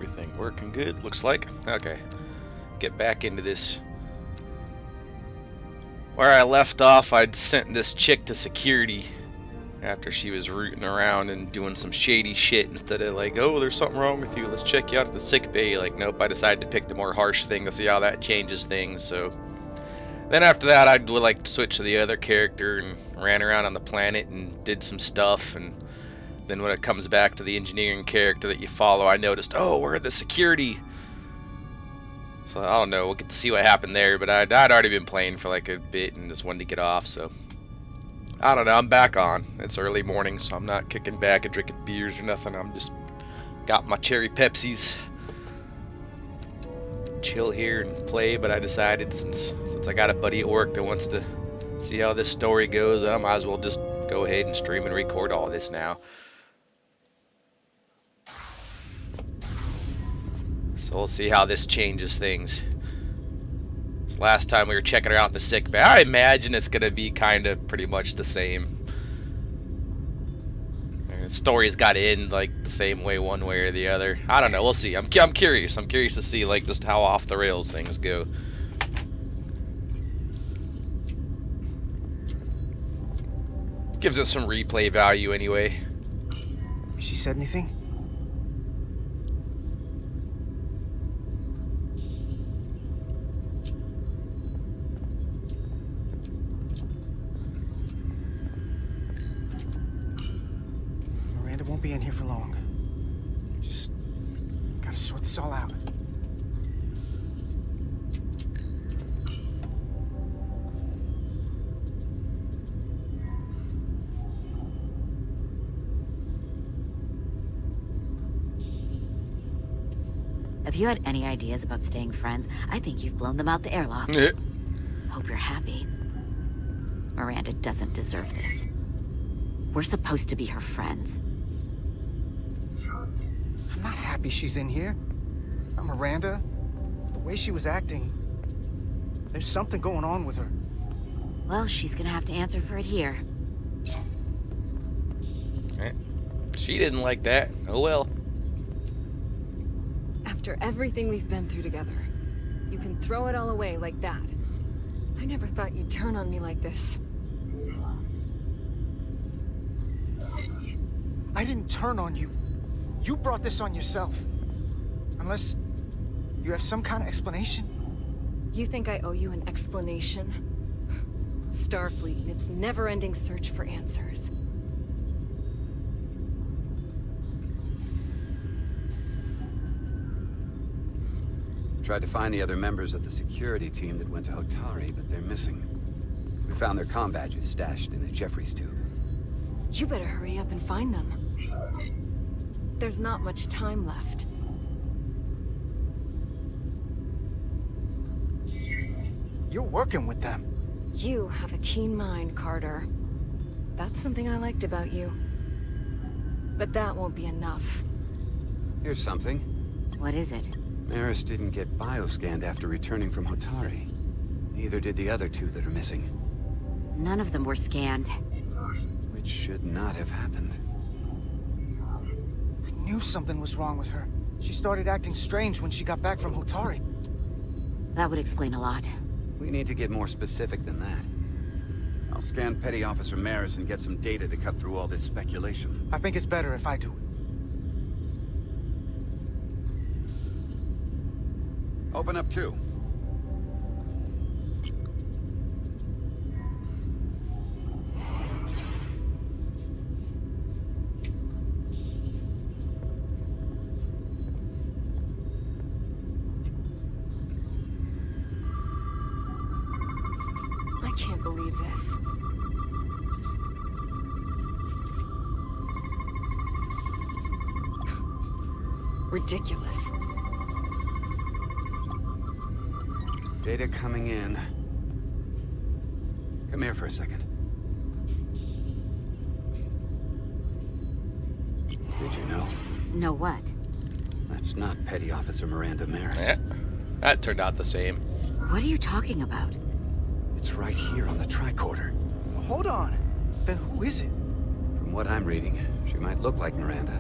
Everything working good, looks like. Okay. Get back into this. Where I left off, I'd sent this chick to security after she was rooting around and doing some shady shit instead of like, oh, there's something wrong with you, let's check you out at the sick bay. Like, nope, I decided to pick the more harsh thing to see how that changes things. So then after that, I'd like switch to the other character and ran around on the planet and did some stuff. And then when it comes back to the engineering character that you follow, I noticed, oh, we're at the security. So I don't know, we'll get to see what happened there, but I'd already been playing for like a bit and just wanted to get off, so I don't know, I'm back on. It's early morning, so I'm not kicking back and drinking beers or nothing. I'm just got my cherry Pepsis. Chill here and play, but I decided since I got a buddy at work that wants to see how this story goes, I might as well just go ahead and stream and record all this now. So we'll see how this changes things. This last time we were checking her out in the sick bay, I imagine it's gonna be kind of pretty much the same. And the story's got to end like the same way, one way or the other. I don't know. We'll see. I'm curious. I'm curious to see like just how off the rails things go. Gives it some replay value anyway. She said anything? Miranda won't be in here for long. Just gotta sort this all out. If you had any ideas about staying friends, I think you've blown them out the airlock. Yeah. Hope you're happy. Miranda doesn't deserve this. We're supposed to be her friends. I'm not happy she's in here. Not Miranda. The way she was acting, there's something going on with her. Well, she's gonna have to answer for it here. She didn't like that. Oh well. After everything we've been through together, you can throw it all away like that. I never thought you'd turn on me like this. I didn't turn on you. You brought this on yourself. Unless you have some kind of explanation. You think I owe you an explanation? Starfleet and its never-ending search for answers. Tried to find the other members of the security team that went to Hotari, but they're missing. We found their comm badges stashed in a Jeffries tube. You better hurry up and find them. There's not much time left. You're working with them. You have a keen mind, Carter. That's something I liked about you. But that won't be enough. Here's something. What is it? Maris didn't get bioscanned after returning from Hotari. Neither did the other two that are missing. None of them were scanned. Which should not have happened. I knew something was wrong with her. She started acting strange when she got back from Hotari. That would explain a lot. We need to get more specific than that. I'll scan Petty Officer Maris and get some data to cut through all this speculation. I think it's better if I do it. Open up too. I can't believe this. Ridiculous. Data coming in. Come here for a second. Did you know? Know what? That's not Petty Officer Miranda Maris. Yeah, that turned out the same. What are you talking about? It's right here on the tricorder. Hold on. Then who is it? From what I'm reading, she might look like Miranda.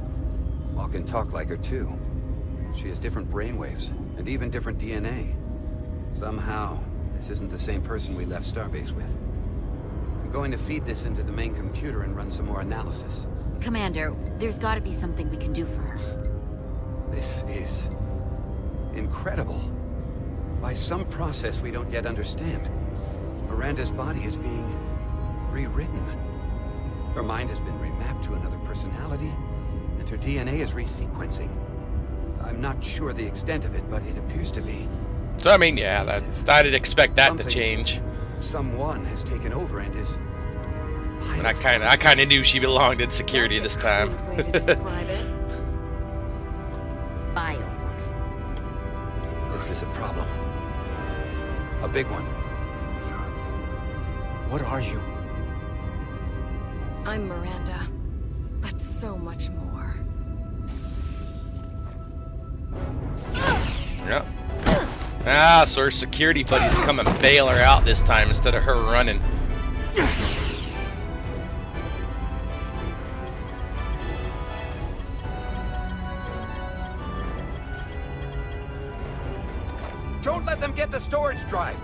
Walk and talk like her too. She has different brainwaves, and even different DNA. Somehow, this isn't the same person we left Starbase with. I'm going to feed this into the main computer and run some more analysis. Commander, there's gotta be something we can do for her. This is incredible. By some process we don't yet understand, Miranda's body is being rewritten. Her mind has been remapped to another personality, and her DNA is resequencing. I'm not sure the extent of it, but it appears to be. So I mean, yeah, I'd expect that to change. Someone has taken over and is. And I kind of knew she belonged in security this time. Way to describe it. Bioforming. This is a problem. A big one. What are you? I'm Miranda, but so much more. Yep. Ah, so her security buddies come and bail her out this time instead of her running. Don't let them get the storage drive!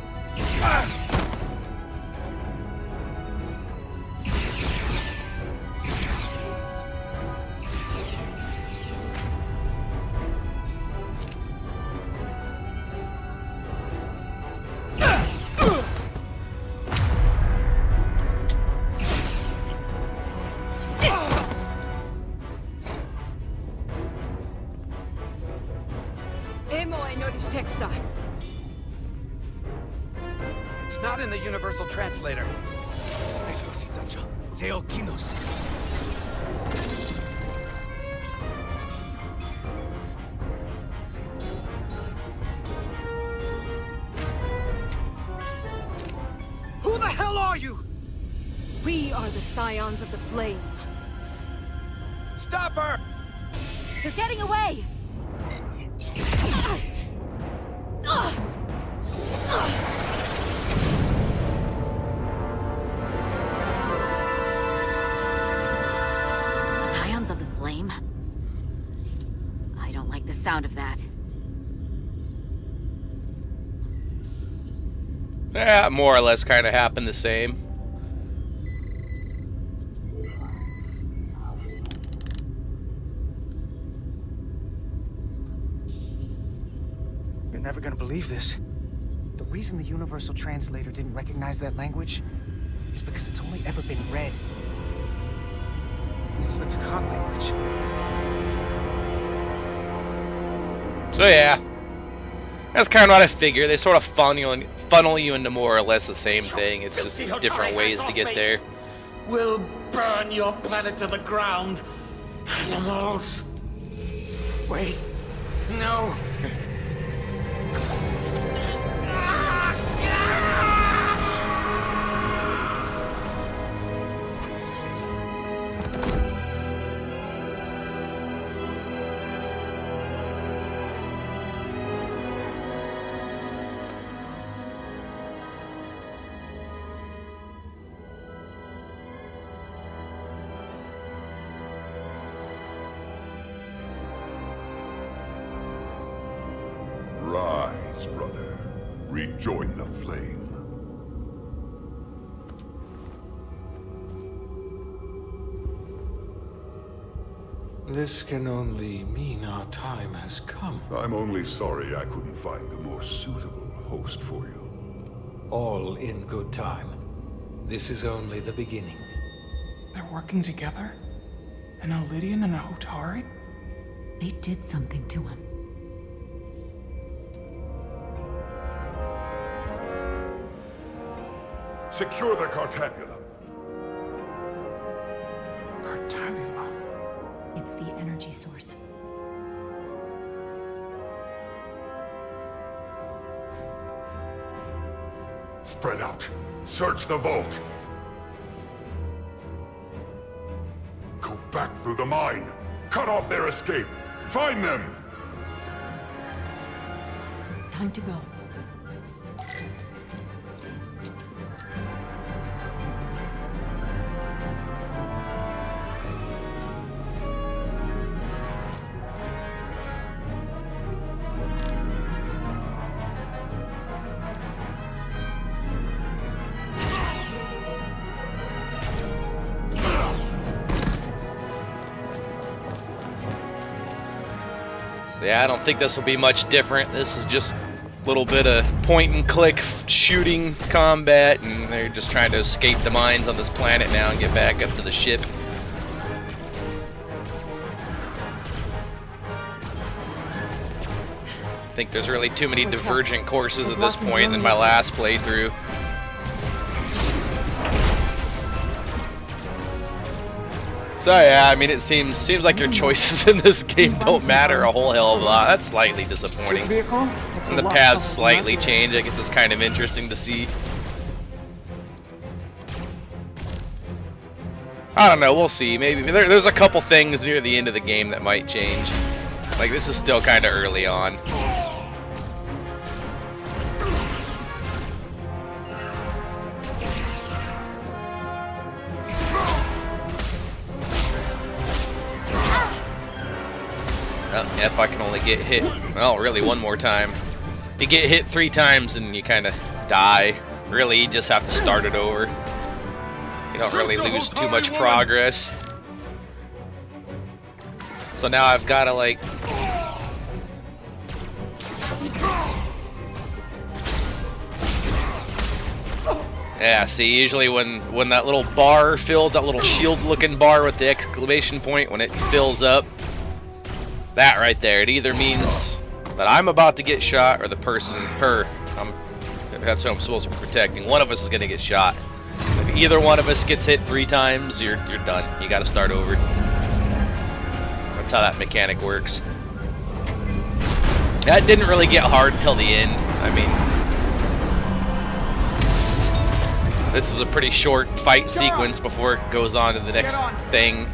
It's not in the Universal Translator. Who the hell are you? We are the Scions of the Flame. Stop her! They're getting away! Scions of the Flame? I don't like the sound of that. Yeah, more or less kind of happened the same. You're never gonna believe this. The reason the Universal Translator didn't recognize that language is because it's only ever been read. It's the Takan language. So yeah, that's kind of what I figure. They sort of funnel you into more or less the same thing. It's just different ways to get there. We'll burn your planet to the ground. Animals. Wait. No. Rise, brother. Rejoin the flame. This can only mean our time has come. I'm only sorry I couldn't find the more suitable host for you. All in good time. This is only the beginning. They're working together? An Elidian and a Hotari? They did something to him. Secure the Cartabulum. Cartabula? It's the energy source. Spread out. Search the vault. Go back through the mine. Cut off their escape. Find them. Time to go. So yeah, I don't think this will be much different. This is just a little bit of point and click shooting combat, and they're just trying to escape the mines on this planet now and get back up to the ship. I think there's really too many divergent courses at this point in my last playthrough. So yeah, I mean, it seems like your choices in this game don't matter a whole hell of a lot. That's slightly disappointing. And the paths slightly change. I guess it's kind of interesting to see. I don't know, we'll see. Maybe there's a couple things near the end of the game that might change. Like, this is still kind of early on. If I can only get hit, well, really one more time. You get hit 3 times and you kind of die. Really, you just have to start it over. You don't really lose too much progress. So now I've got to, like... Yeah, see, usually when that little bar fills, that little shield-looking bar with the exclamation point, when it fills up, that right there, it either means that I'm about to get shot or the person, that's who I'm supposed to be protecting. One of us is going to get shot. If either one of us gets hit 3 times, you're done. You got to start over. That's how that mechanic works. That didn't really get hard until the end. I mean, this is a pretty short fight sequence before it goes on to the next thing.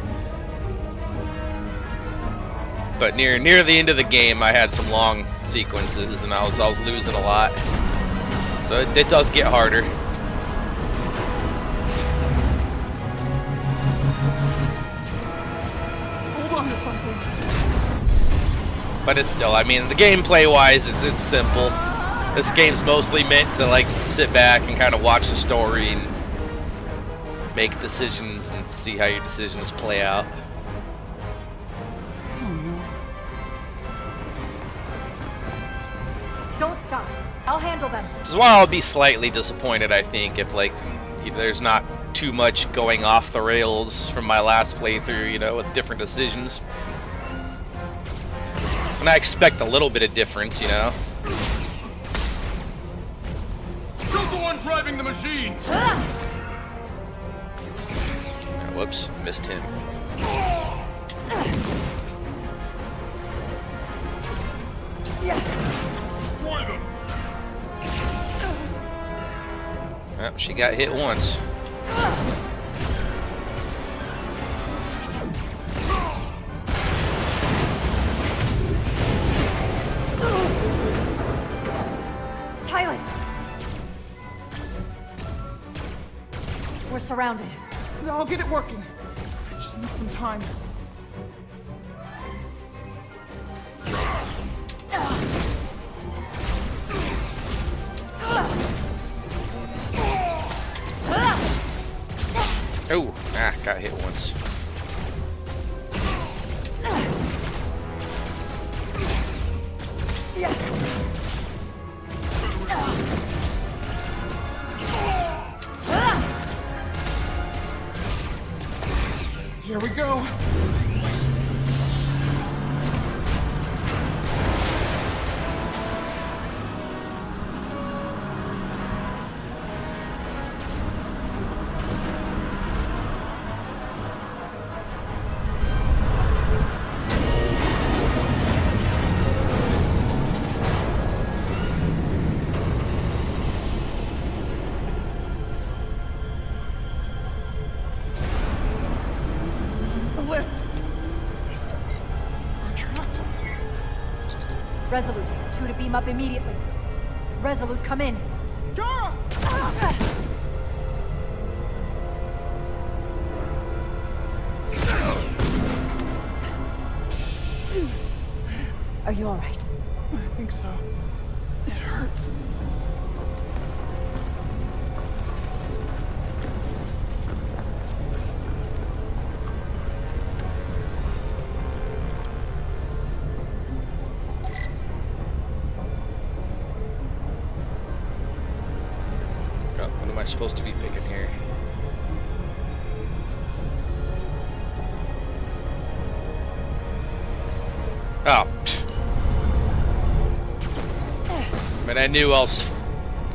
But near the end of the game, I had some long sequences, and I was losing a lot. So it does get harder. Hold on to something. But it's still, I mean, the gameplay-wise, it's simple. This game's mostly meant to, like, sit back and kind of watch the story and make decisions and see how your decisions play out. Don't stop. I'll handle them. This is why I'll be slightly disappointed, I think, if, like, there's not too much going off the rails from my last playthrough, you know, with different decisions. And I expect a little bit of difference, you know. Shoot the one driving the machine! Whoops, missed him. Destroy them! Oh, she got hit once. Tylus! We're surrounded. I'll get it working. I just need some time. Oh, got hit once. Here we go. Resolute, 2 to beam up immediately. Resolute, come in. Jara! Are you all right? I think so. It hurts. I supposed to be picking here? Oh. I mean, I knew I was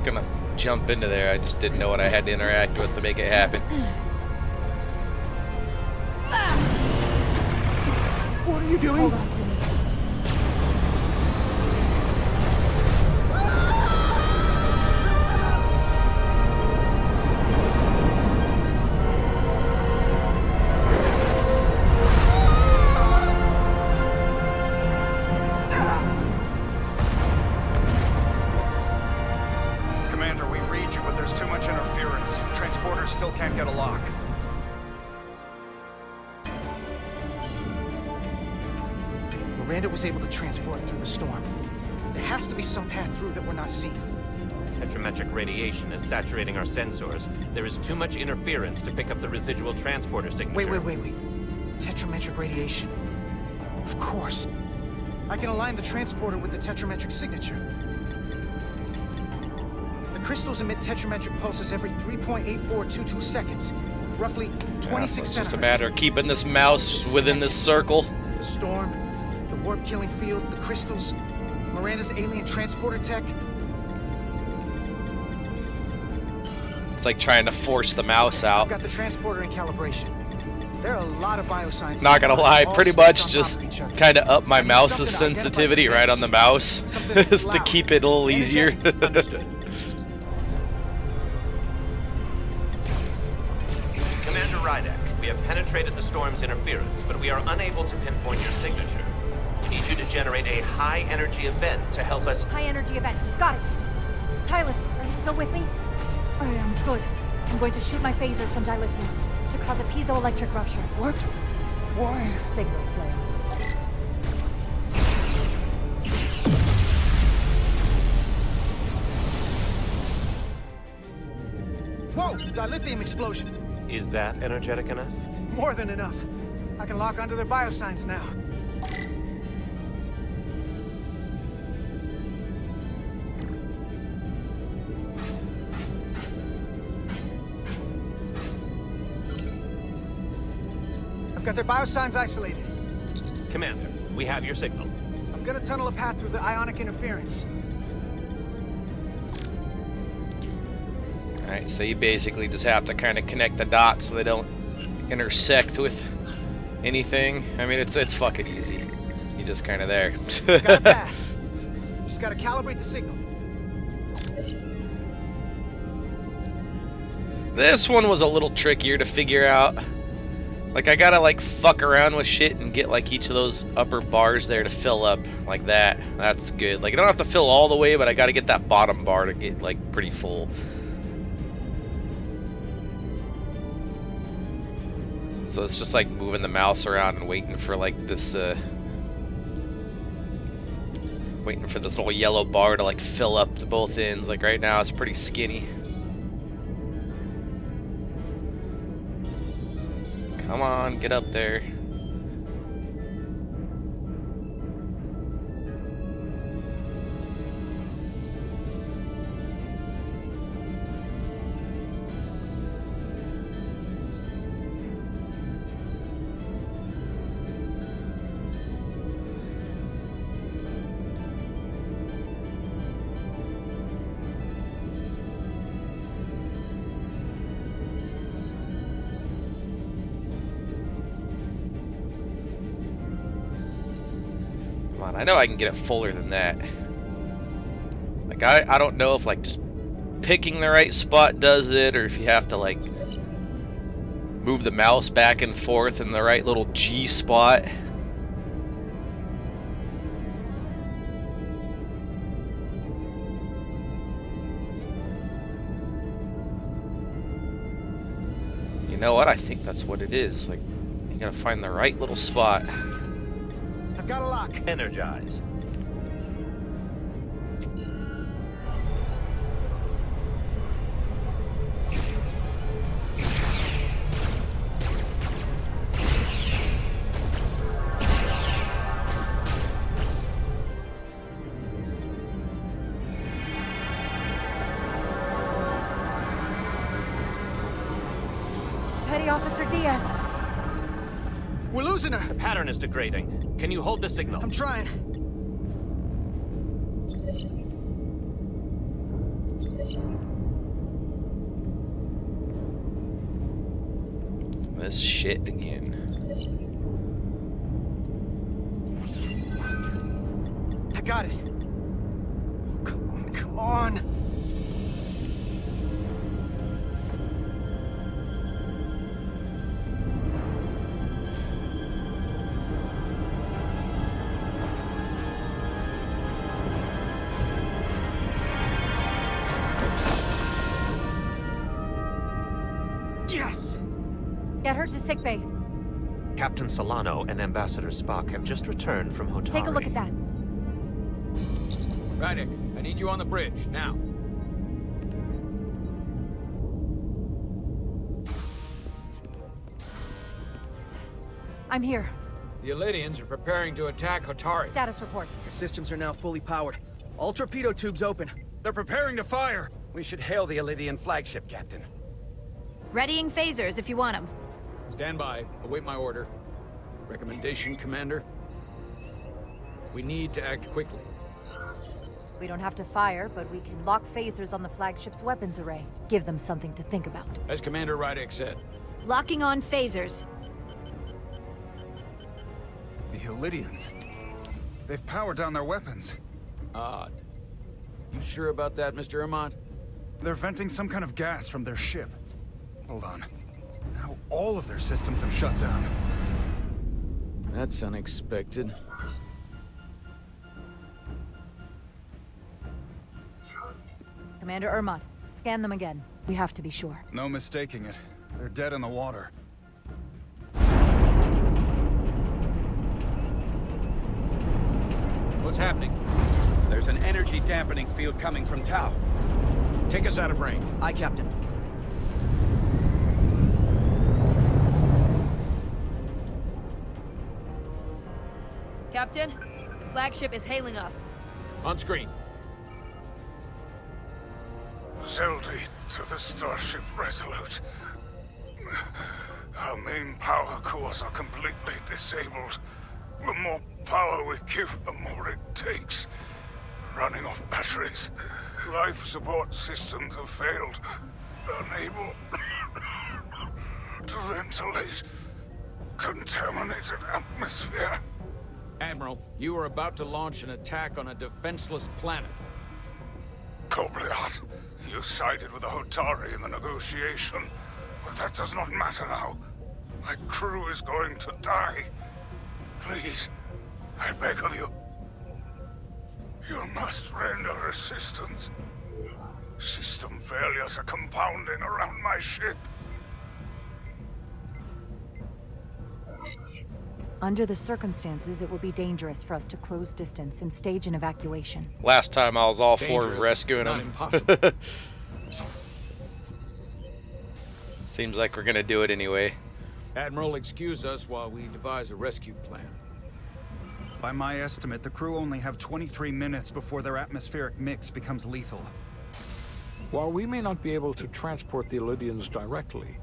gonna jump into there. I just didn't know what I had to interact with to make it happen. What are you doing? Hold on to me. Commander, we read you, but there's too much interference. Transporters still can't get a lock. Miranda was able to transport through the storm. There has to be some path through that we're not seeing. Tetrametric radiation is saturating our sensors. There is too much interference to pick up the residual transporter signature. Wait. Tetrametric radiation. Of course. I can align the transporter with the tetrametric signature. The crystals emit tetrametric pulses every 3.8422 seconds. Roughly 26 So it's just a centimeters. matter of keeping this mouse within this circle. The storm, the warp-killing field, the crystals, Miranda's alien transporter tech. It's like trying to force the mouse I've out. got the transporter in calibration. There are a lot of bioscience. Not gonna lie, all pretty stacked much on top just of each other. kind of up my I need mouse's something to identify sensitivity the right on the mouse, Something just to loud, keep it a little easier. energetic. Understood. Commander Rydek, we have penetrated the storm's interference, but we are unable to pinpoint your signature. We need you to generate a high-energy event to help us... High energy event. Got it. Tylus, are you still with me? I am. Good. I'm going to shoot my phaser at some dilithium to cause a piezoelectric rupture. What? Why? Signal flare. Whoa! Dilithium explosion. Is that energetic enough? More than enough. I can lock onto their bioscience now. I've got their bioscience isolated. Commander, we have your signal. I'm gonna tunnel a path through the ionic interference. Alright, so you basically just have to kind of connect the dots so they don't intersect with anything. I mean, it's fucking easy. You're just kind of there. Got a path. Just gotta calibrate the signal. This one was a little trickier to figure out. Like, I gotta, like, fuck around with shit and get, like, each of those upper bars there to fill up like that. That's good. Like, I don't have to fill all the way, but I gotta get that bottom bar to get, like, pretty full. So it's just, like, moving the mouse around and waiting for, like, this, waiting for this little yellow bar to, like, fill up to both ends. Like, right now, it's pretty skinny. Come on, get up there. I know I can get it fuller than that. Like, I don't know if, like, just picking the right spot does it, or if you have to, like, move the mouse back and forth in the right little G spot. You know what? I think that's what it is. Like, you gotta find the right little spot. I've got a lock. Energize. Petty Officer Diaz. We're losing her. The pattern is degrading. Can you hold the signal? I'm trying. This shit again. I got it. Oh, come on, come on. Yes! Get her to sickbay. Captain Solano and Ambassador Spock have just returned from Hotari. Take a look at that. Rydick, I need you on the bridge, now. I'm here. The Elydians are preparing to attack Hotari. Status report. Your systems are now fully powered. All torpedo tubes open. They're preparing to fire. We should hail the Elydian flagship, Captain. Readying phasers if you want them. Stand by. Await my order. Recommendation, Commander? We need to act quickly. We don't have to fire, but we can lock phasers on the flagship's weapons array. Give them something to think about. As Commander Rydick said. Locking on phasers. The Elydians. They've powered down their weapons. Odd. You sure about that, Mr. Armand? They're venting some kind of gas from their ship. Hold on. Now all of their systems have shut down. That's unexpected. Commander Ermont, scan them again. We have to be sure. No mistaking it. They're dead in the water. What's happening? There's an energy dampening field coming from Tau. Take us out of range. Aye, Captain. Captain, the flagship is hailing us. On screen. Zeldy to the Starship Resolute. Our main power cores are completely disabled. The more power we give, the more it takes. Running off batteries. Life support systems have failed. Unable to ventilate. Contaminated atmosphere. Admiral, you are about to launch an attack on a defenseless planet. Kobliat, you sided with the Hotari in the negotiation, but that does not matter now. My crew is going to die. Please, I beg of you. You must render assistance. System failures are compounding around my ship. Under the circumstances, it will be dangerous for us to close distance and stage an evacuation. Last time I was all for rescuing not him. Impossible. Seems like we're gonna do it anyway. Admiral, excuse us while we devise a rescue plan. By my estimate, the crew only have 23 minutes before their atmospheric mix becomes lethal. While we may not be able to transport the Elydians directly,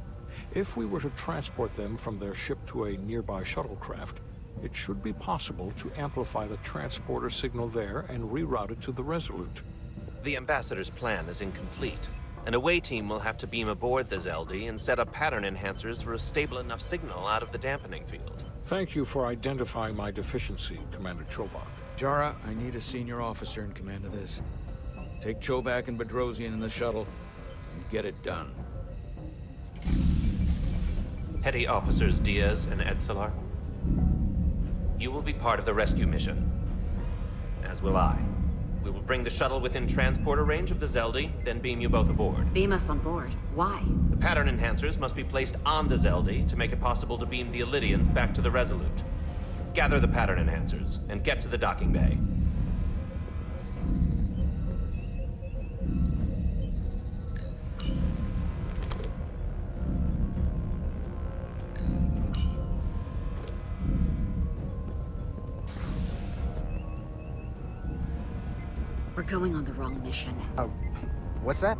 if we were to transport them from their ship to a nearby shuttlecraft, it should be possible to amplify the transporter signal there and reroute it to the Resolute. The Ambassador's plan is incomplete. An away team will have to beam aboard the Zeldy and set up pattern enhancers for a stable enough signal out of the dampening field. Thank you for identifying my deficiency, Commander Chovak. Jara, I need a senior officer in command of this. Take Chovak and Bedrosian in the shuttle and get it done. Petty Officers Diaz and Edselar, you will be part of the rescue mission, as will I. We will bring the shuttle within transporter range of the Zeldy, then beam you both aboard. Beam us on board. Why? The pattern enhancers must be placed on the Zeldy to make it possible to beam the Elydians back to the Resolute. Gather the pattern enhancers and get to the docking bay. We're going on the wrong mission. What's that?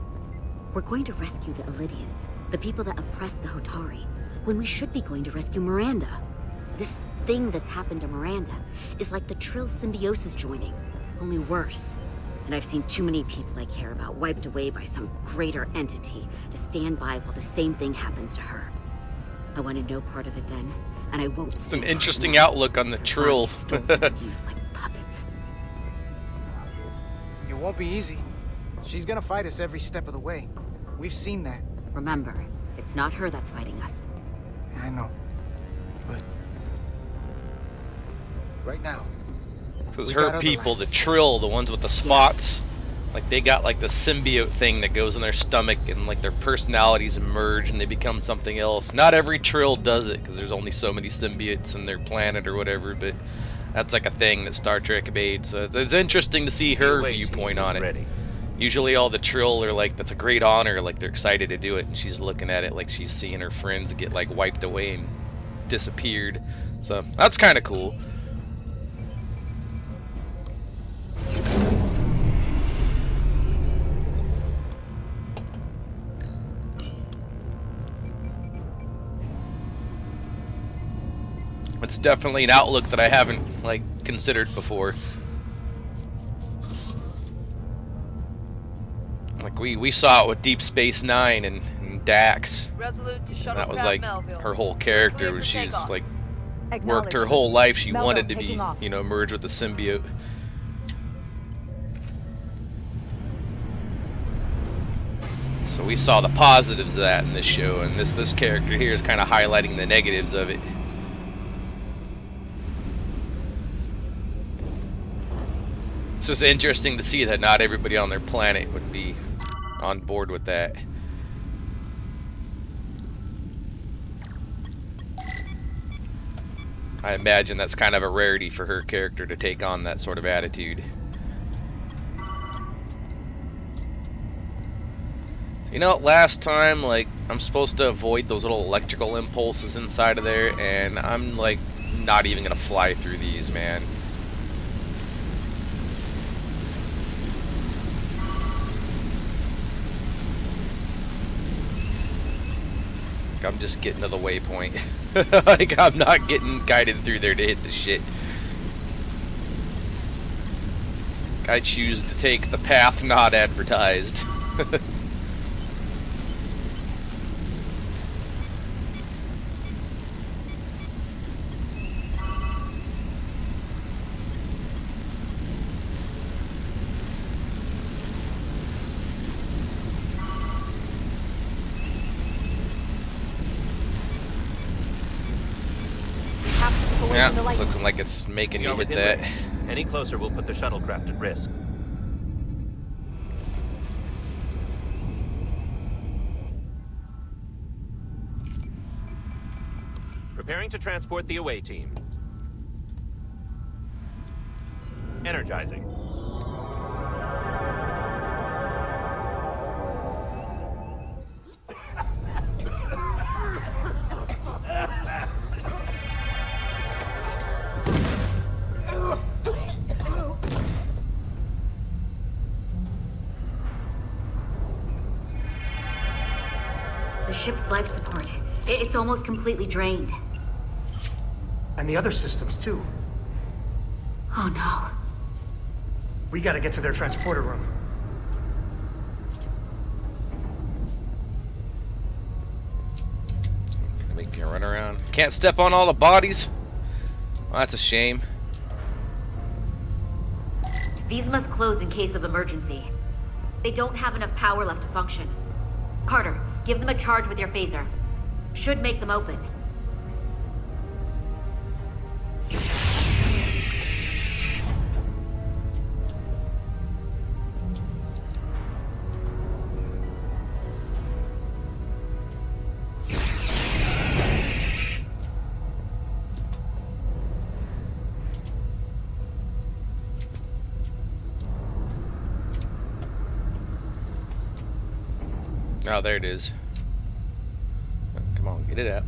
We're going to rescue the Elydians, the people that oppress the Hotari. when we should be going to rescue Miranda. This thing that's happened to Miranda is like the Trill symbiosis joining, only worse. And I've seen too many people I care about wiped away by some greater entity to stand by while the same thing happens to her. I wanted no part of it then, and I won't. Some interesting outlook on the Trill. Used like puppets. It won't be easy. She's gonna fight us every step of the way. We've seen that. Remember, it's not her that's fighting us. I know. But right now, because her people, the Trill, the ones with the spots, like they got like the symbiote thing that goes in their stomach, and like their personalities merge and they become something else. Not every Trill does it, because there's only so many symbiotes in their planet or whatever, but that's like a thing that Star Trek made, so it's interesting to see her viewpoint on it. Ready. Usually all the Trill are like, that's a great honor, like they're excited to do it, and she's looking at it like she's seeing her friends get like wiped away and disappeared. So that's kind of cool. It's definitely an outlook that I haven't like considered before. Like we saw it with Deep Space Nine and Dax. Resolute to That was like Melville. her whole character. Was she's like worked her whole life. She wanted to be, you know, merged with the symbiote. So we saw the positives of that in this show, and this character here is kind of highlighting the negatives of it. It's just interesting to see that not everybody on their planet would be on board with that. I imagine that's kind of a rarity for her character to take on that sort of attitude. You know, last time, like, I'm supposed to avoid those little electrical impulses inside of there, and I'm, like, not even gonna fly through these, man. I'm just getting to the waypoint. Like, I'm not getting guided through there to hit the shit. I choose to take the path not advertised. Yeah, it's looking like it's making you hit that. Range. Any closer will put the shuttlecraft at risk. Preparing to transport the away team. Energizing. The ship's life support. It's almost completely drained. And the other systems, too. Oh no. We gotta get to their transporter room. We can run around. Can't step on all the bodies? Well, that's a shame. These must close in case of emergency. They don't have enough power left to function. Carter, give them a charge with your phaser. Should make them open. Oh, there it is. Come on, get it out.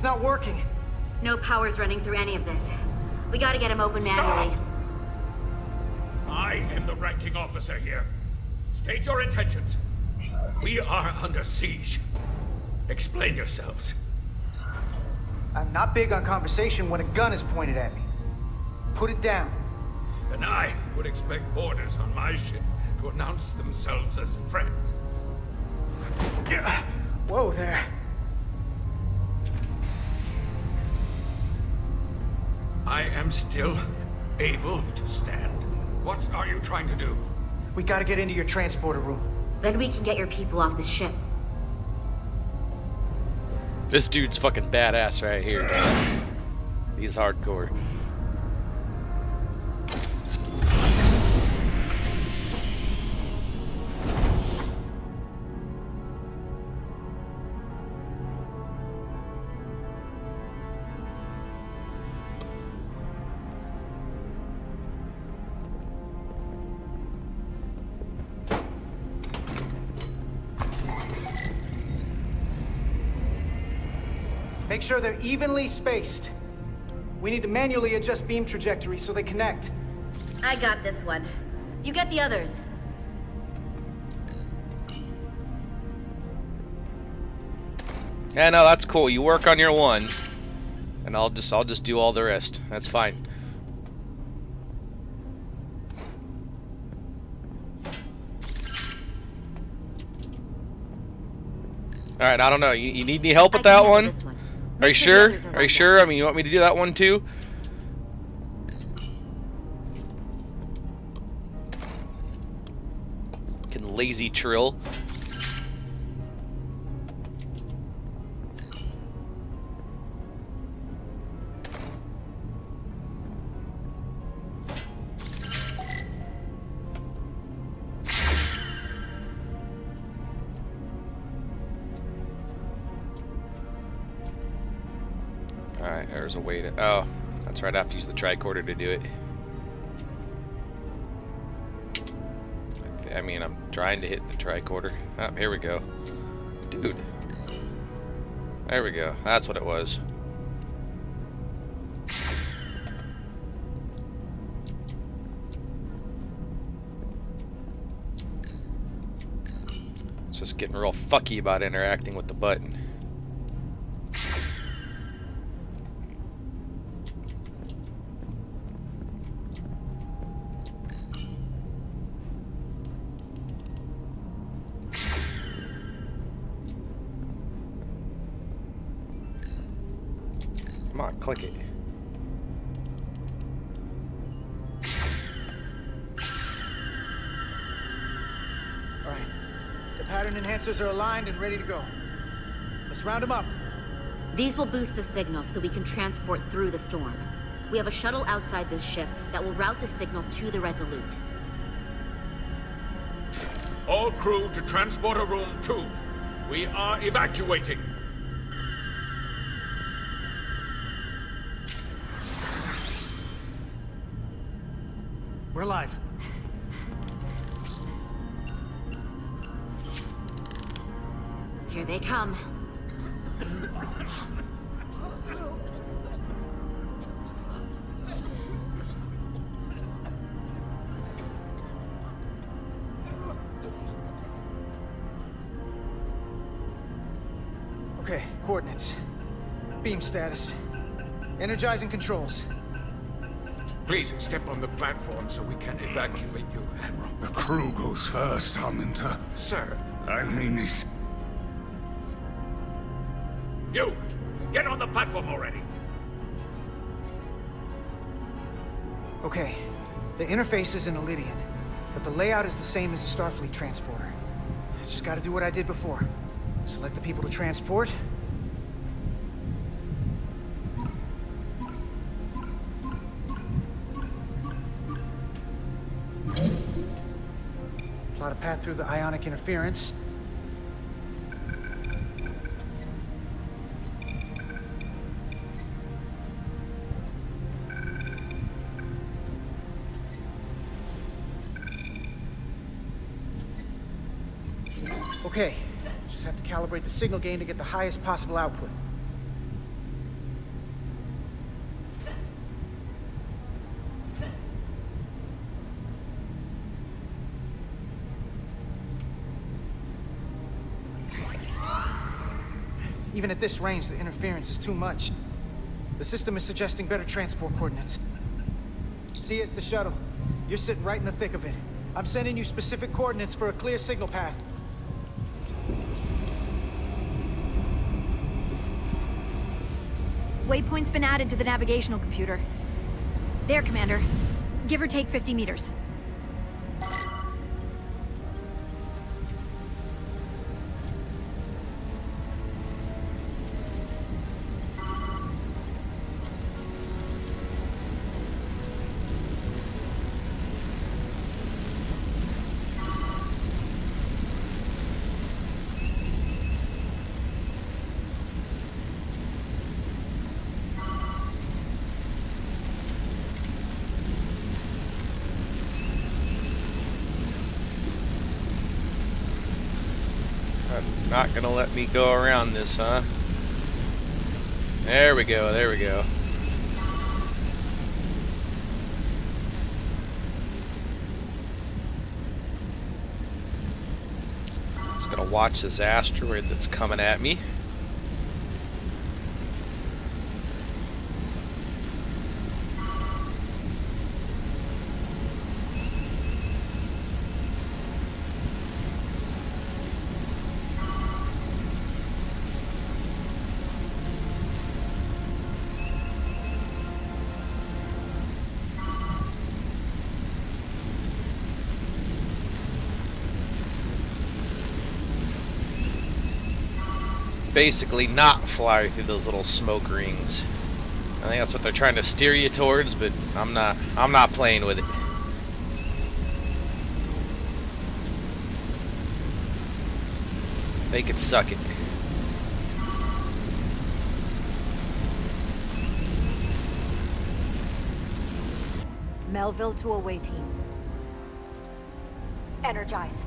not working. No power's running through any of this. We gotta get him open manually. I am the ranking officer here. State your intentions. We are under siege. Explain yourselves. I'm not big on conversation when a gun is pointed at me. Put it down. And I would expect boarders on my ship to announce themselves as friends. Whoa there. I am still able to stand. What are you trying to do? We gotta get into your transporter room. Then we can get your people off the ship. This dude's fucking badass right here. He's hardcore. Make sure they're evenly spaced. We need to manually adjust beam trajectory so they connect. I got this one. You get the others. Yeah, no, that's cool. You work on your one, and I'll just do all the rest. That's fine. All right, I don't know. You need any help with that one? Are you sure? Are you sure? I mean, you want me to do that one too? Fucking lazy Trill. Alright, there's a way to... Oh, that's right, I have to use the tricorder to do it. I mean, I'm trying to hit the tricorder. Oh, here we go. Dude. There we go. That's what it was. It's just getting real fucky about interacting with the button. Come on, click it. All right. The pattern enhancers are aligned and ready to go. Let's round them up. These will boost the signal so we can transport through the storm. We have a shuttle outside this ship that will route the signal to the Resolute. All crew to transporter room 2. We are evacuating. We're live. Here they come. Okay, coordinates. Beam status. Energizing controls. Please step on the platform so we can evacuate you, Admiral. The crew goes first, Arminta. Sir. I mean it. You! Get on the platform already! Okay, the interface is in Elydian, but the layout is the same as a Starfleet transporter. I just gotta do what I did before. Select the people to transport. Plot a path through the ionic interference. Okay, just have to calibrate the signal gain to get the highest possible output. Even at this range, the interference is too much. The system is suggesting better transport coordinates. Diaz, the shuttle. You're sitting right in the thick of it. I'm sending you specific coordinates for a clear signal path. Waypoint's been added to the navigational computer. There, Commander. Give or take 50 meters. It's not gonna let me go around this, huh? There we go, there we go. Just gonna watch this asteroid that's coming at me. Basically not fly through those little smoke rings. I think that's what they're trying to steer you towards, but I'm not playing with it. They could suck it. Melville to away team. Energize.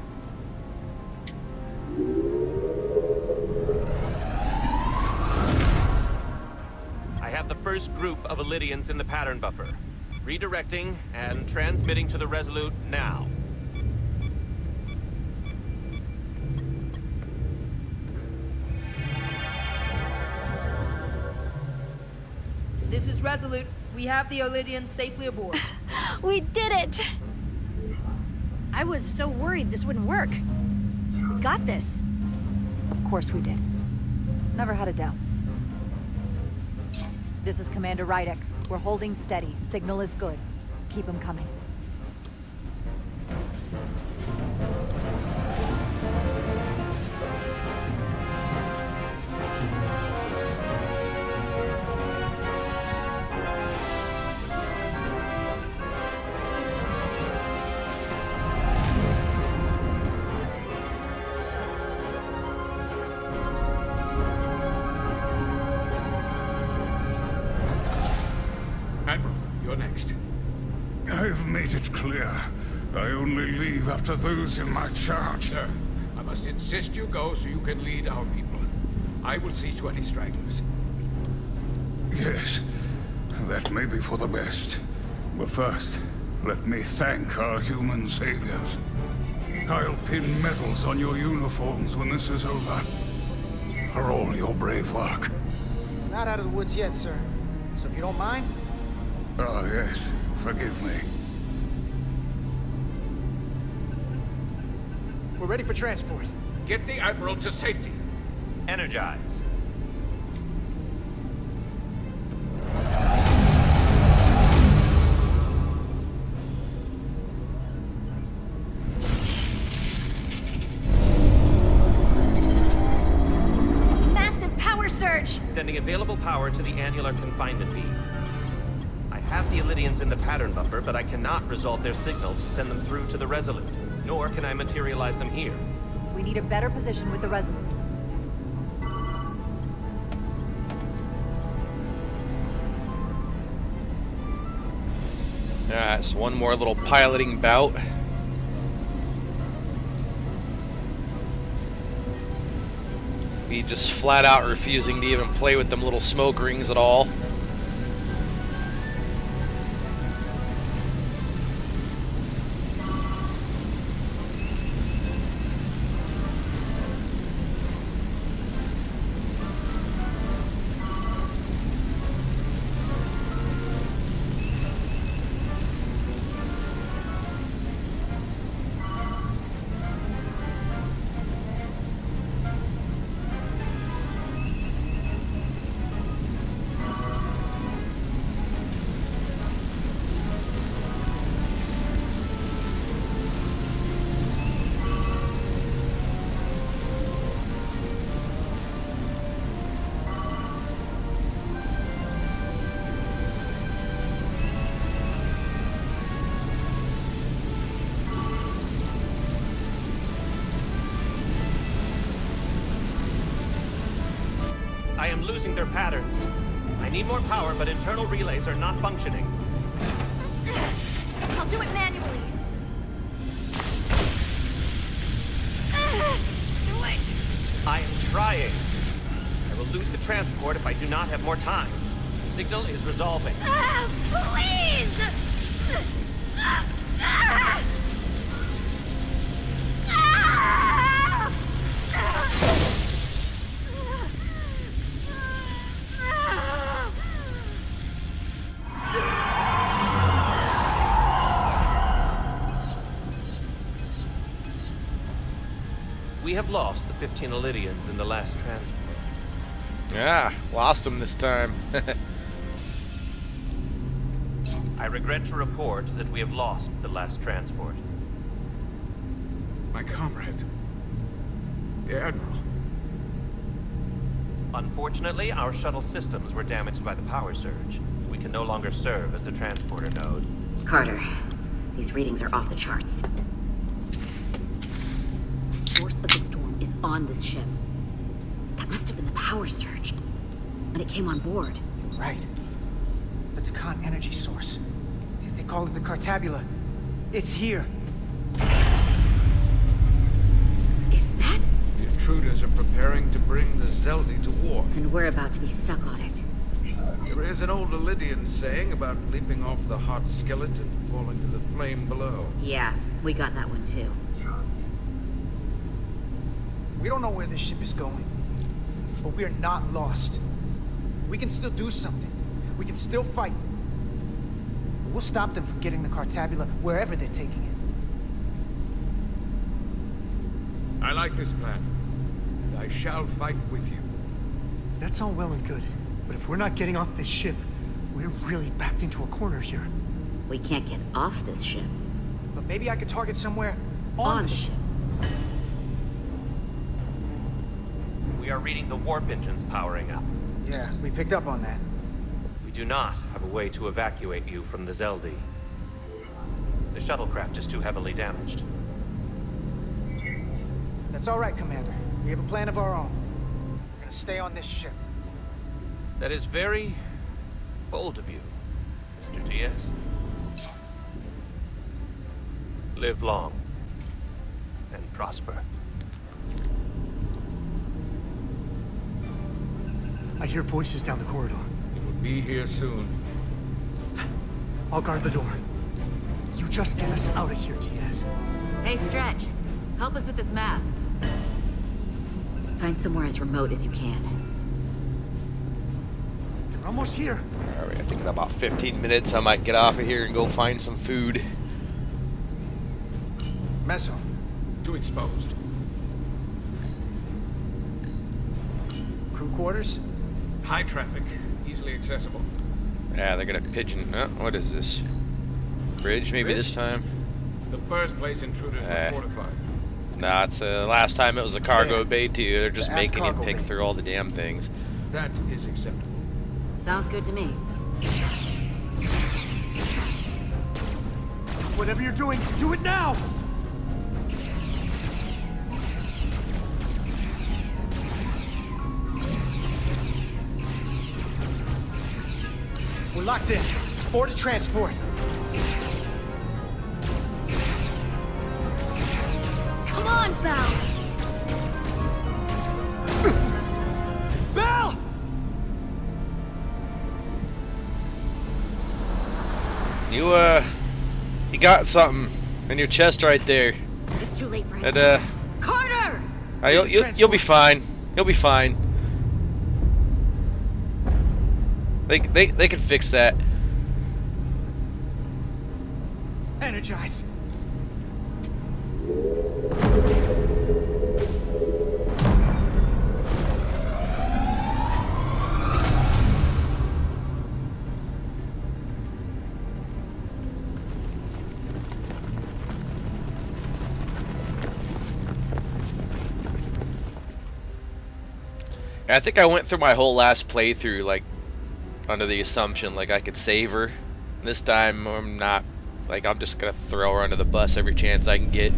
I have the first group of Illydians in the pattern buffer. Redirecting and transmitting to the Resolute now. This is Resolute. We have the Illydians safely aboard. We did it! I was so worried this wouldn't work. We got this. Of course we did. Never had a doubt. This is Commander Rydek. We're holding steady. Signal is good. Keep them coming. I've made it clear. I only leave after those in my charge. Sir, I must insist you go so you can lead our people. I will see to any stragglers. Yes, that may be for the best. But first, let me thank our human saviors. I'll pin medals on your uniforms when this is over. For all your brave work. We're not out of the woods yet, sir. So if you don't mind... Ah, yes. Forgive me. We're ready for transport. Get the Admiral to safety. Energize. Massive power surge! Sending available power to the annular confinement beam. I have the Illydians in the pattern buffer, but I cannot resolve their signal to send them through to the Resolute, nor can I materialize them here. We need a better position with the Resolute. Alright, so one more little piloting bout. Me just flat out refusing to even play with them little smoke rings at all. I am losing their patterns. I need more power, but internal relays are not functioning. I'll do it manually. Do it! I am trying. I will lose the transport if I do not have more time. The signal is resolving. Please! We have lost the 15 Illydians in the last transport. Yeah, lost them this time. I regret to report that we have lost the last transport. My comrade. The Admiral. Unfortunately, our shuttle systems were damaged by the power surge. We can no longer serve as a transporter node. Carter, these readings are off the charts. The source of the storm is on this ship. That must have been the power surge when it came on board. Right. That's a con energy source. If they call it the Cartabula, it's here. Is that? The intruders are preparing to bring the Zeldi to war. And we're about to be stuck on it. There is an old Illydian saying about leaping off the hot skillet and falling to the flame below. Yeah, we got that one too. We don't know where this ship is going, but we're not lost. We can still do something. We can still fight. We'll stop them from getting the Cartabula wherever they're taking it. I like this plan, and I shall fight with you. That's all well and good, but if we're not getting off this ship, we're really backed into a corner here. We can't get off this ship. But maybe I could target somewhere On the ship. We are reading the warp engines powering up. Yeah, we picked up on that. We do not have a way to evacuate you from the Zeldi. The shuttlecraft is too heavily damaged. That's all right, Commander. We have a plan of our own. We're gonna stay on this ship. That is very bold of you, Mr. Diaz. Live long and prosper. I hear voices down the corridor. It will be here soon. I'll guard the door. You just get us out of here, Diaz. Hey, Stretch. Help us with this map. Find somewhere as remote as you can. They're almost here. Alright, I think in about 15 minutes I might get off of here and go find some food. Meso. Too exposed. Crew quarters? High traffic, easily accessible. Yeah, they're gonna pigeon. What is this? Bridge, maybe this time? The first place intruders were fortified. Nah, it's last time it was a cargo Yeah. bay too. They're just The making you cargo pick bay. through all the damn things. That is acceptable. Sounds good to me. Whatever you're doing, do it now! We're locked in. Board to transport. Come on, Belle! Belle! You got something in your chest right there. It's too late for him. And Carter! you'll be fine. You'll be fine. They can fix that. Energize. I think I went through my whole last playthrough like under the assumption like I could save her. This time I'm not. Like I'm just gonna throw her under the bus every chance I can get.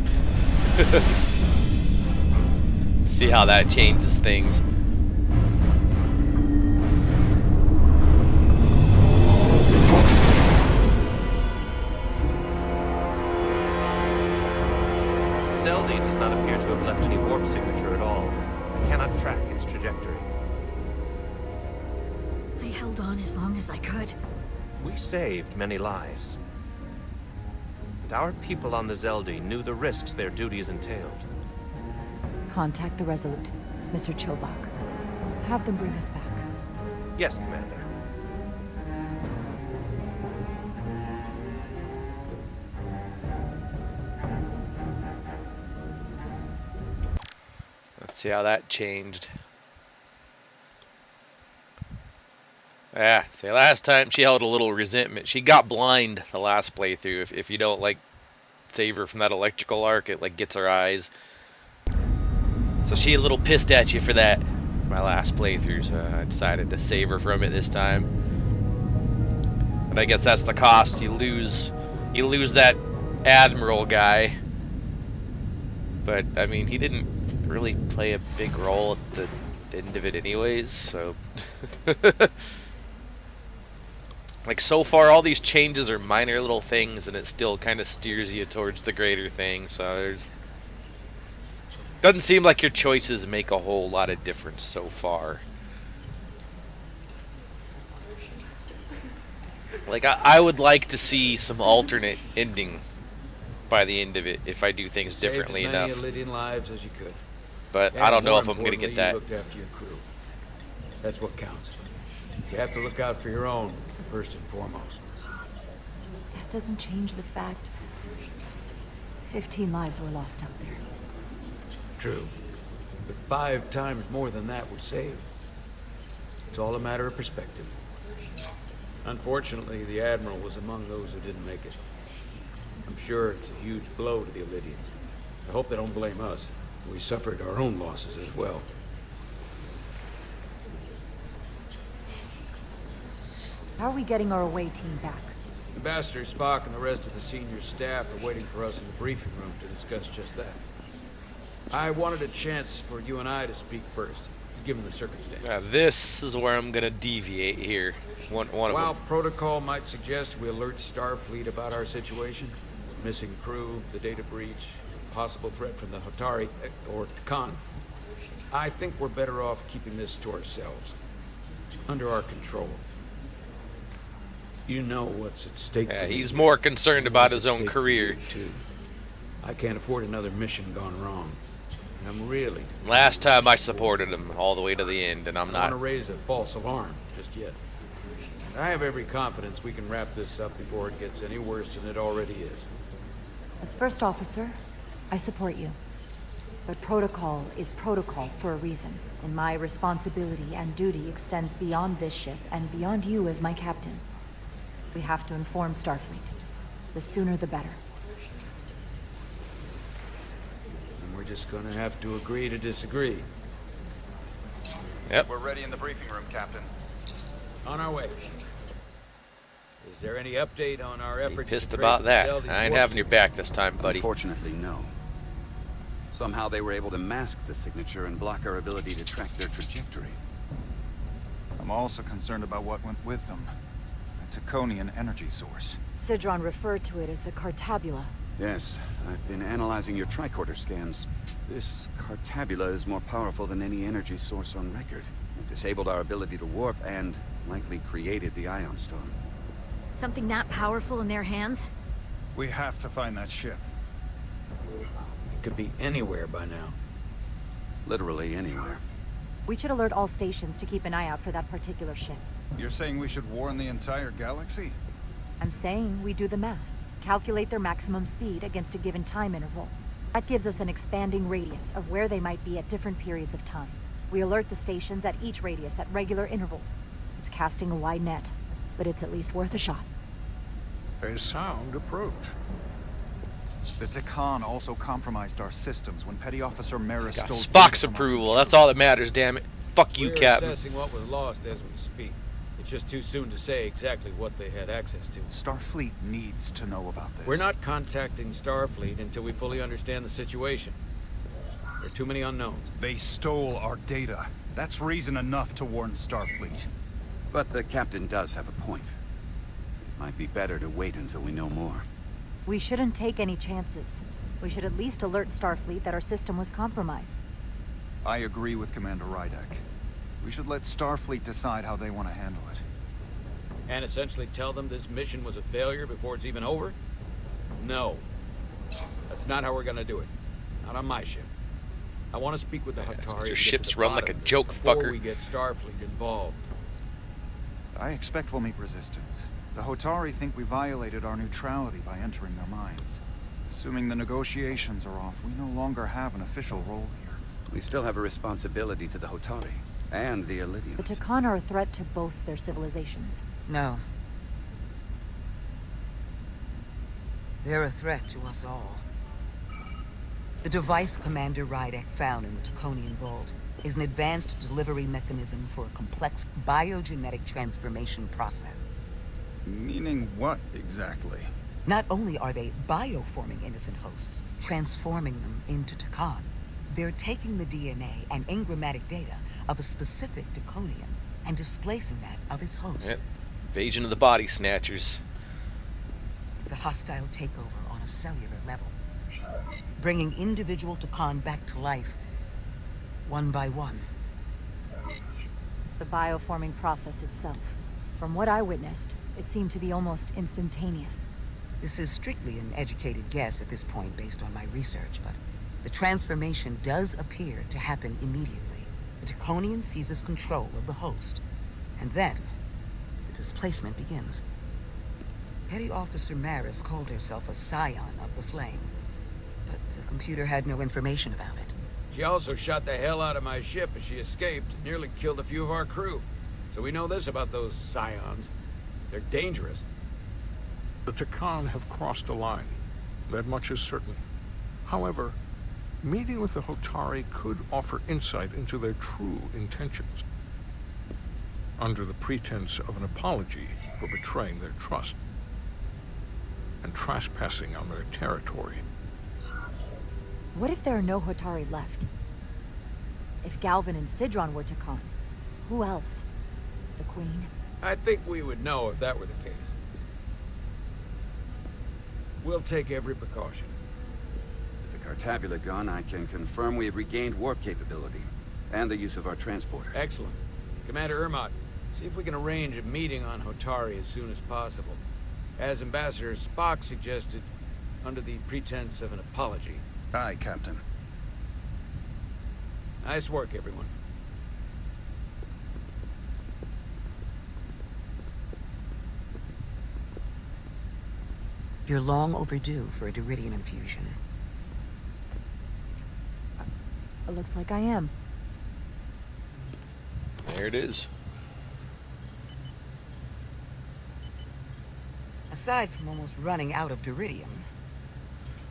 See how that changes things. any warp signature at all. I cannot track its trajectory. I held on as long as I could. We saved many lives. And our people on the Zeldi knew the risks their duties entailed. Contact the Resolute, Mr. Chovak. Have them bring us back. Yes, Commander. Let's see how that changed. Yeah, see, last time she held a little resentment. She got blind the last playthrough. If you don't, like, save her from that electrical arc, it, like, gets her eyes. So she a little pissed at you for that, my last playthrough, so I decided to save her from it this time. And I guess that's the cost. You lose that Admiral guy. But, I mean, he didn't really play a big role at the end of it anyways, so... Like, so far, all these changes are minor little things, and it still kind of steers you towards the greater thing, so there's... Doesn't seem like your choices make a whole lot of difference so far. Like, I would like to see some alternate ending by the end of it, if I do things differently enough. Saved as many Lydian lives as you could. But I don't know if I'm going to get that. You looked after your crew. That's what counts. You have to look out for your own, first and foremost. That doesn't change the fact 15 lives were lost out there. True. But 5 times more than that were saved. It's all a matter of perspective. Unfortunately, the Admiral was among those who didn't make it. I'm sure it's a huge blow to the Illydians. I hope they don't blame us. We suffered our own losses as well. How are we getting our away team back? Ambassador Spock and the rest of the senior staff are waiting for us in the briefing room to discuss just that. I wanted a chance for you and I to speak first, given the circumstances. Yeah, this is where I'm gonna deviate here. One of While them. protocol might suggest we alert Starfleet about our situation, missing crew, the data breach, possible threat from the Hotari, or Khan, I think we're better off keeping this to ourselves, under our control. You know what's at stake. Yeah, he's more concerned about his own career. Too. I can't afford another mission gone wrong. And I'm really... Last time I supported him all the way to the end, and I'm I not... want to raise a false alarm just yet. I have every confidence we can wrap this up before it gets any worse than it already is. As first officer, I support you. But protocol is protocol for a reason, and my responsibility and duty extends beyond this ship and beyond you as my captain. We have to inform Starfleet. The sooner the better. And we're just gonna have to agree to disagree. Yep. We're ready in the briefing room, Captain. On our way. Is there any update on our efforts Pissed to trace about the that. Zeldi's I ain't warp having your back this time, buddy. Unfortunately, no. Somehow they were able to mask the signature and block our ability to track their trajectory. I'm also concerned about what went with them. A Taconian energy source. Sidron referred to it as the Cartabula. Yes, I've been analyzing your tricorder scans. This Cartabula is more powerful than any energy source on record. It disabled our ability to warp and likely created the ion storm. Something that powerful in their hands? We have to find that ship. It could be anywhere by now. Literally anywhere. We should alert all stations to keep an eye out for that particular ship. You're saying we should warn the entire galaxy? I'm saying we do the math. Calculate their maximum speed against a given time interval. That gives us an expanding radius of where they might be at different periods of time. We alert the stations at each radius at regular intervals. It's casting a wide net, but it's at least worth a shot. A sound approach. The Takan also compromised our systems when Petty Officer Maris Got stole Spock's data from our approval. That's all that matters, damn it. Fuck you, We're Captain. assessing what was lost as we speak. It's just too soon to say exactly what they had access to. Starfleet needs to know about this. We're not contacting Starfleet until we fully understand the situation. There are too many unknowns. They stole our data. That's reason enough to warn Starfleet. But the captain does have a point. It might be better to wait until we know more. We shouldn't take any chances. We should at least alert Starfleet that our system was compromised. I agree with Commander Rydek. We should let Starfleet decide how they want to handle it. And essentially tell them this mission was a failure before it's even over? No. That's not how we're gonna do it. Not on my ship. I want to speak with the Hatari. Your ships run like a joke, before fucker. we get Starfleet involved. I expect we'll meet resistance. The Hotari think we violated our neutrality by entering their minds. Assuming the negotiations are off, we no longer have an official role here. We still have a responsibility to the Hotari and the Elydians. The Takan are a threat to both their civilizations. No. They're a threat to us all. The device Commander Rydek found in the Taconian Vault is an advanced delivery mechanism for a complex biogenetic transformation process. Meaning what, exactly? Not only are they bioforming innocent hosts, transforming them into Takan, they're taking the DNA and engrammatic data of a specific Taconian and displacing that of its host. Yep. Invasion of the body snatchers. It's a hostile takeover on a cellular level, bringing individual Takan back to life, one by one. The bioforming process itself. From what I witnessed, it seemed to be almost instantaneous. This is strictly an educated guess at this point based on my research, but the transformation does appear to happen immediately. The Taconian seizes control of the host, and then the displacement begins. Petty Officer Maris called herself a scion of the Flame, but the computer had no information about it. She also shot the hell out of my ship as she escaped, nearly killed a few of our crew. So we know this about those scions. They're dangerous. The Takan have crossed a line. That much is certain. However, meeting with the Hotari could offer insight into their true intentions, under the pretense of an apology for betraying their trust and trespassing on their territory. What if there are no Hotari left? If Galvin and Sidron were Takan, who else? The Queen? I think we would know if that were the case. We'll take every precaution. With the Cartabula gone, I can confirm we have regained warp capability and the use of our transporters. Excellent. Commander Ermot, see if we can arrange a meeting on Hotari as soon as possible. As Ambassador Spock suggested, under the pretense of an apology. Aye, Captain. Nice work, everyone. You're long overdue for a Deridium infusion. It looks like I am. There it is. Aside from almost running out of Deridium,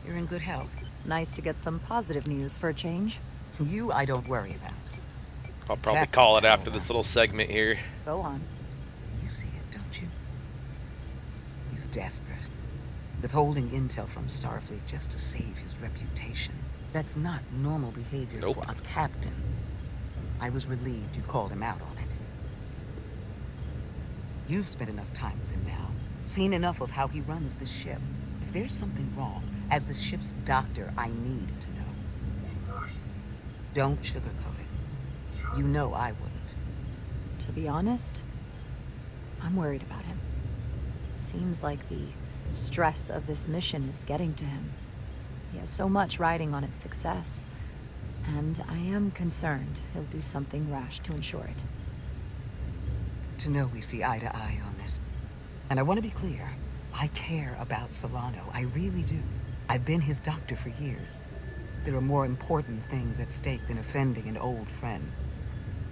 you're in good health. Nice to get some positive news for a change. You, I don't worry about. I'll probably call it after this little segment here. Go on. You see it, don't you? He's desperate. Withholding intel from Starfleet just to save his reputation. That's not normal behavior for a captain. I was relieved you called him out on it. You've spent enough time with him now. Seen enough of how he runs this ship. If there's something wrong, as the ship's doctor, I need to know. Don't sugarcoat it. You know I wouldn't. To be honest, I'm worried about him. Seems like the stress of this mission is getting to him. He has so much riding on its success, and I am concerned he'll do something rash to ensure it. To know we see eye to eye on this. And I want to be clear, I care about Solano, I really do. I've been his doctor for years. There are more important things at stake than offending an old friend.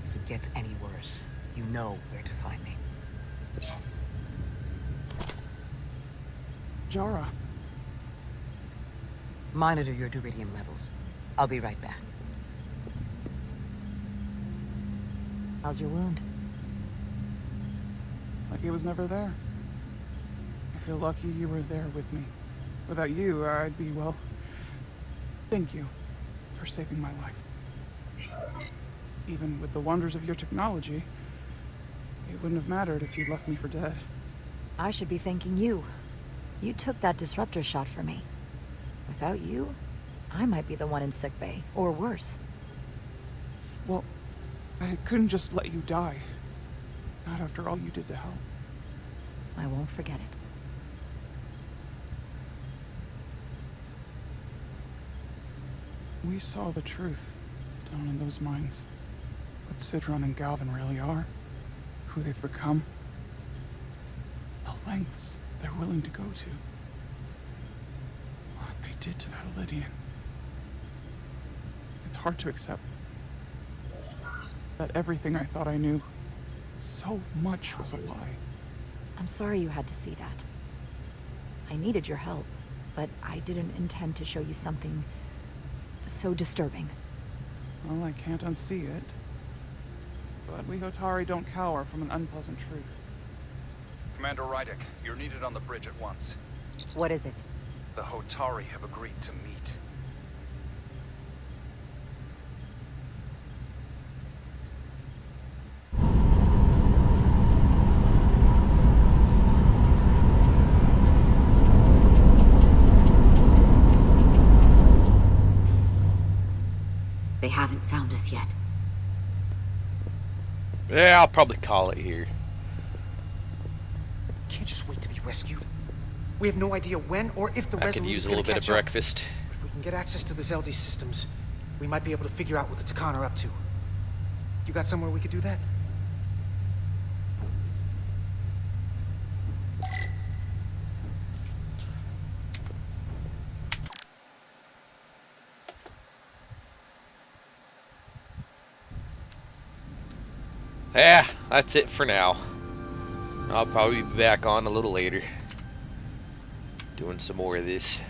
If it gets any worse, you know where to find me. Jara. Monitor your Deridium levels. I'll be right back. How's your wound? Like it was never there. I feel lucky you were there with me. Without you, I'd be, well... Thank you for saving my life. Even with the wonders of your technology, it wouldn't have mattered if you left me for dead. I should be thanking you. You took that disruptor shot for me. Without you, I might be the one in sickbay, or worse. Well, I couldn't just let you die. Not after all you did to help. I won't forget it. We saw the truth down in those mines. What Sidron and Galvin really are. Who they've become. The lengths they're willing to go to. What they did to that Lydian. It's hard to accept that everything I thought I knew, so much was a lie. I'm sorry you had to see that. I needed your help, but I didn't intend to show you something so disturbing. Well, I can't unsee it. But we Hotari don't cower from an unpleasant truth. Commander Rydick, you're needed on the bridge at once. What is it? The Hotari have agreed to meet. They haven't found us yet. Yeah, I'll probably call it here. Can't just wait to be rescued. We have no idea when or if the I could Resolute use is a gonna little bit of catch up. breakfast. If we can get access to the Zeldi systems, we might be able to figure out what the Takan are up to. You got somewhere we could do that? Yeah, that's it for now. I'll probably be back on a little later, doing some more of this.